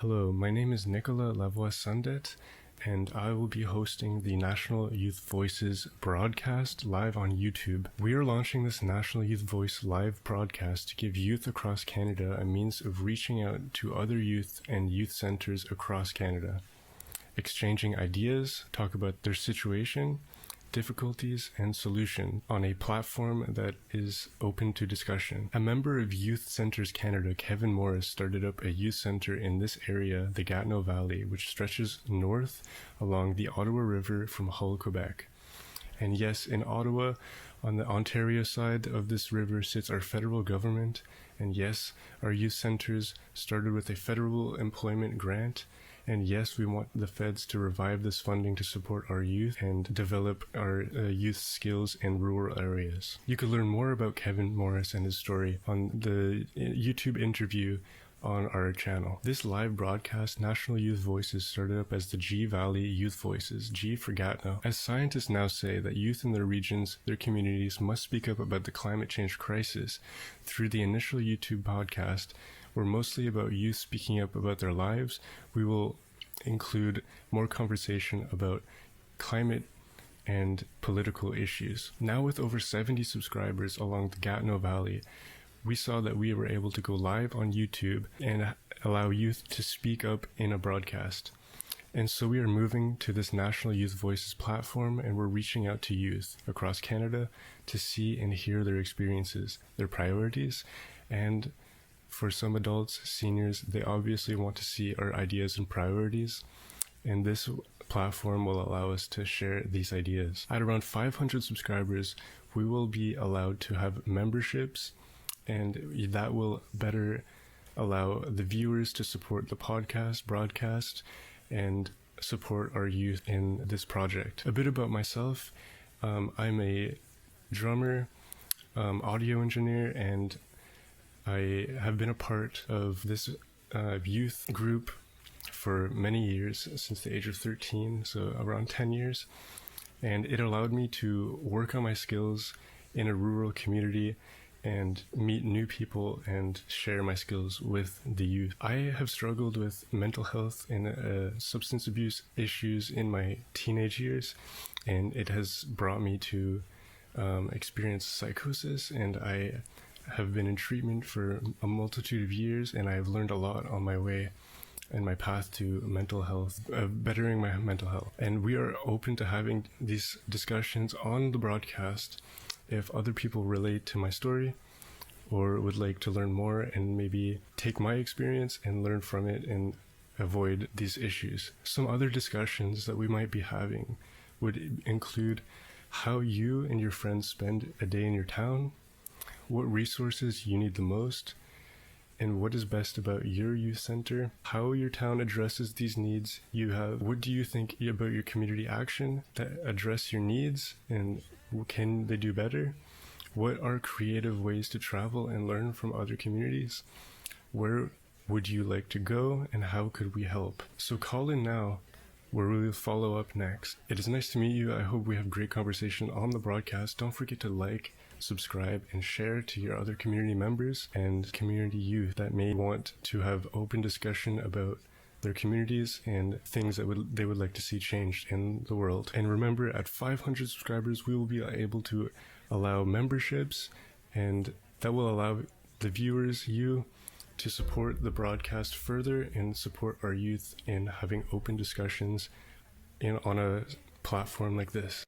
Hello, my name is Nicola Lavoie-Sundet, and I will be hosting the National Youth Voices broadcast live on YouTube. We are launching this National Youth Voice live broadcast to give youth across Canada a means of reaching out to other youth and youth centers across Canada, exchanging ideas, talk about their situation, difficulties, and solution on a platform that is open to discussion. A member of Youth Centres Canada, Kevin Morris, started up a youth centre in this area, the Gatineau Valley, which stretches north along the Ottawa River from Hull, Quebec. And yes, in Ottawa, on the Ontario side of this river sits our federal government. And yes, our youth centres started with a federal employment grant. And yes, we want the feds to revive this funding to support our youth and develop our youth skills in rural areas. You can learn more about Kevin Morris and his story on the YouTube interview on our channel. This live broadcast, National Youth Voices, started up as the G Valley Youth Voices, G for Gatineau. As scientists now say that youth in their regions, their communities, must speak up about the climate change crisis. Through the initial YouTube podcast, we're mostly about youth speaking up about their lives. We will include more conversation about climate and political issues. Now with over 70 subscribers along the Gatineau Valley, we saw that we were able to go live on YouTube and allow youth to speak up in a broadcast. And so we are moving to this National Youth Voices platform, and we're reaching out to youth across Canada to see and hear their experiences, their priorities, and for some adults, seniors, they obviously want to see our ideas and priorities, and this platform will allow us to share these ideas. At around 500 subscribers, we will be allowed to have memberships, and that will better allow the viewers to support the podcast, broadcast, and support our youth in this project. A bit about myself, I'm a drummer, audio engineer, and I have been a part of this youth group for many years, since the age of 13, so around 10 years. And it allowed me to work on my skills in a rural community and meet new people and share my skills with the youth. I have struggled with mental health and substance abuse issues in my teenage years, and it has brought me to experience psychosis, and I have been in treatment for a multitude of years, and I have learned a lot on my way in my path to mental health, bettering my mental health. And we are open to having these discussions on the broadcast if other people relate to my story or would like to learn more and maybe take my experience and learn from it and avoid these issues. Some other discussions that we might be having would include how you and your friends spend a day in your town, what resources you need the most, and what is best about your youth center, how your town addresses these needs you have. What do you think about your community action that address your needs, and can they do better? What are creative ways to travel and learn from other communities? Where would you like to go, and how could we help? So call in now, where we will follow up next. It is nice to meet you. I hope we have great conversation on the broadcast. Don't forget to like, subscribe, and share to your other community members and community youth that may want to have open discussion about their communities and things that they would like to see changed in the world. And remember, at 500 subscribers, we will be able to allow memberships, and that will allow the viewers, you, to support the broadcast further and support our youth in having open discussions on a platform like this.